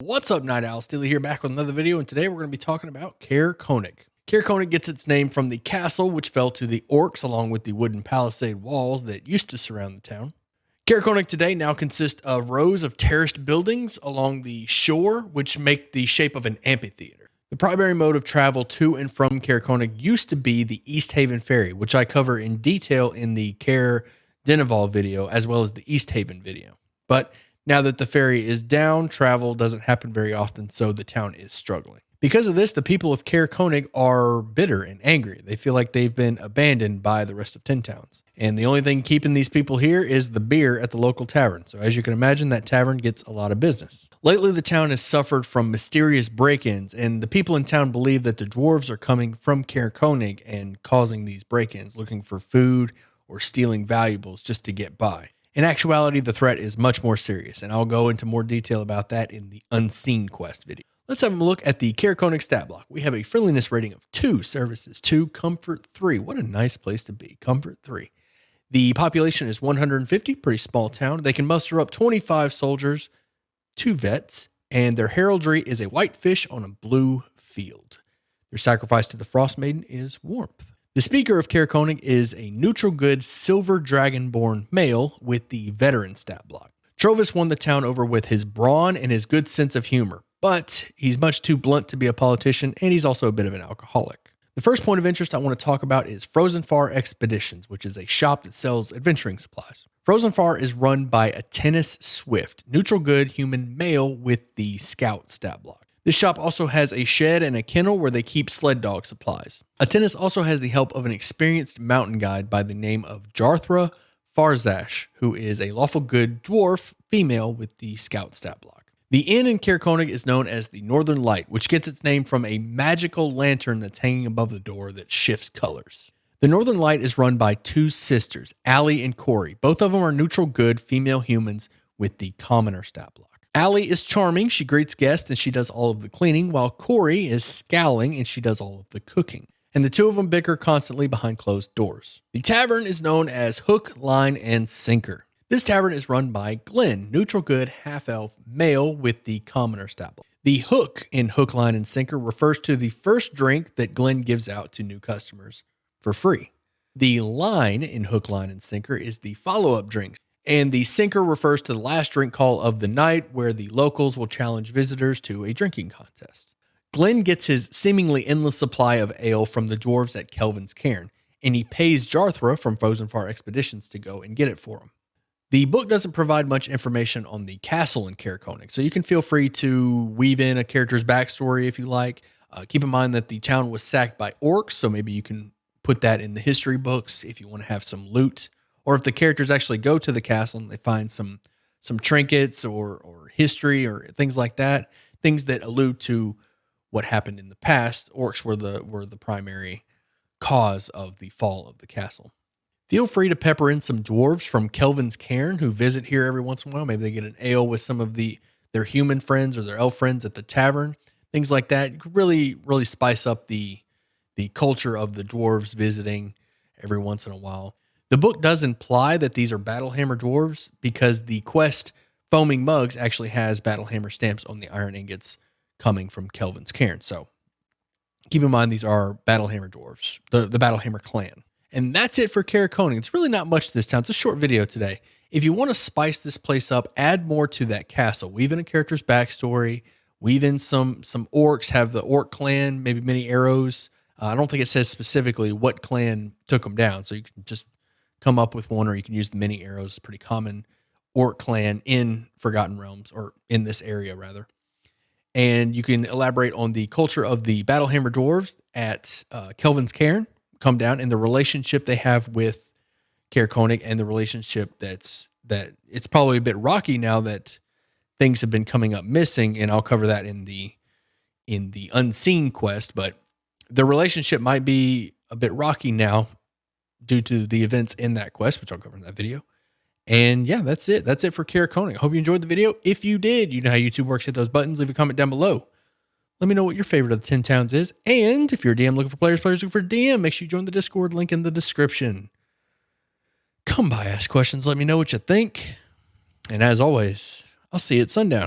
What's up, Night Owl? Steely here, back with another video, and today we're going to be talking about Caer-Konig. Caer-Konig gets its name from the castle, which fell to the orcs along with the wooden palisade walls that used to surround the town. Caer-Konig today now consists of rows of terraced buildings along the shore, which make the shape of an amphitheater. The primary mode of travel to and from Caer-Konig used to be the East Haven Ferry, which I cover in detail in the Caer-Dineval video, as well as the East Haven video. But now that the ferry is down, travel doesn't happen very often, so the town is struggling. Because of this, the people of Caer-Konig are bitter and angry. They feel like they've been abandoned by the rest of 10 towns. And the only thing keeping these people here is the beer at the local tavern. So as you can imagine, that tavern gets a lot of business. Lately, the town has suffered from mysterious break-ins, and the people in town believe that the dwarves are coming from Caer-Konig and causing these break-ins, looking for food or stealing valuables just to get by. In actuality, the threat is much more serious, and I'll go into more detail about that in the Unseen Quest video. Let's have a look at the Caer-Konig stat block. We have a friendliness rating of 2, services 2, comfort 3. What a nice place to be, comfort 3. The population is 150, pretty small town. They can muster up 25 soldiers, 2 vets, and their heraldry is a white fish on a blue field. Their sacrifice to the Frostmaiden is warmth. The speaker of Caer-Konig is a neutral good silver dragonborn male with the veteran stat block. Trovis won the town over with his brawn and his good sense of humor, but he's much too blunt to be a politician, and he's also a bit of an alcoholic. The first point of interest I want to talk about is Frozenfar Expeditions, which is a shop that sells adventuring supplies. Frozenfar is run by a Tennis Swift, neutral good human male with the scout stat block. This shop also has a shed and a kennel where they keep sled dog supplies. Atennis also has the help of an experienced mountain guide by the name of Jarthra Farzash, who is a lawful good dwarf female with the scout stat block. The inn in Caer-Konig is known as the Northern Light, which gets its name from a magical lantern that's hanging above the door that shifts colors. The Northern Light is run by 2 sisters, Allie and Corey. Both of them are neutral good female humans with the commoner stat block. Allie is charming, she greets guests, and she does all of the cleaning, while Corey is scowling, and she does all of the cooking. And the 2 of them bicker constantly behind closed doors. The tavern is known as Hook, Line, and Sinker. This tavern is run by Glenn, neutral good half-elf male with the commoner stat block. The hook in Hook, Line, and Sinker refers to the first drink that Glenn gives out to new customers for free. The line in Hook, Line, and Sinker is the follow-up drinks. And the sinker refers to the last drink call of the night, where the locals will challenge visitors to a drinking contest. Glenn gets his seemingly endless supply of ale from the dwarves at Kelvin's Cairn, and he pays Jarthra from Frozenfar Expeditions to go and get it for him. The book doesn't provide much information on the castle in Caer-Konig, so you can feel free to weave in a character's backstory if you like. Keep in mind that the town was sacked by orcs, so maybe you can put that in the history books if you want to have some loot. Or if the characters actually go to the castle and they find some trinkets or history or things like that, things that allude to what happened in the past. Orcs were the primary cause of the fall of the castle. Feel free to pepper in some dwarves from Kelvin's Cairn who visit here every once in a while. Maybe they get an ale with some of their human friends or their elf friends at the tavern, things like that. You could really spice up the culture of the dwarves visiting every once in a while. The book does imply that these are Battlehammer dwarves because the quest Foaming Mugs actually has Battlehammer stamps on the iron ingots coming from Kelvin's Cairn. So keep in mind these are Battlehammer dwarves, the Battlehammer clan. And that's it for Caer-Konig. It's really not much to this town. It's a short video today. If you want to spice this place up, add more to that castle. Weave in a character's backstory. Weave in some orcs. Have the orc clan, maybe many arrows. I don't think it says specifically what clan took them down. So you can just come up with one, or you can use the mini arrows. It's pretty common orc clan in Forgotten Realms, or in this area rather. And you can elaborate on the culture of the Battlehammer dwarves at Kelvin's Cairn, come down, and the relationship they have with Caer-Konig, and the relationship that it's probably a bit rocky now that things have been coming up missing, and I'll cover that in the Unseen Quest, but the relationship might be a bit rocky now due to the events in that quest, which I'll cover in that video. And yeah, that's it. That's it for Caer-Konig. I hope you enjoyed the video. If you did, you know how YouTube works. Hit those buttons. Leave a comment down below. Let me know what your favorite of the 10 towns is. And if you're a DM looking for players looking for DM, make sure you join the Discord, link in the description. Come by, ask questions. Let me know what you think. And as always, I'll see you at sundown.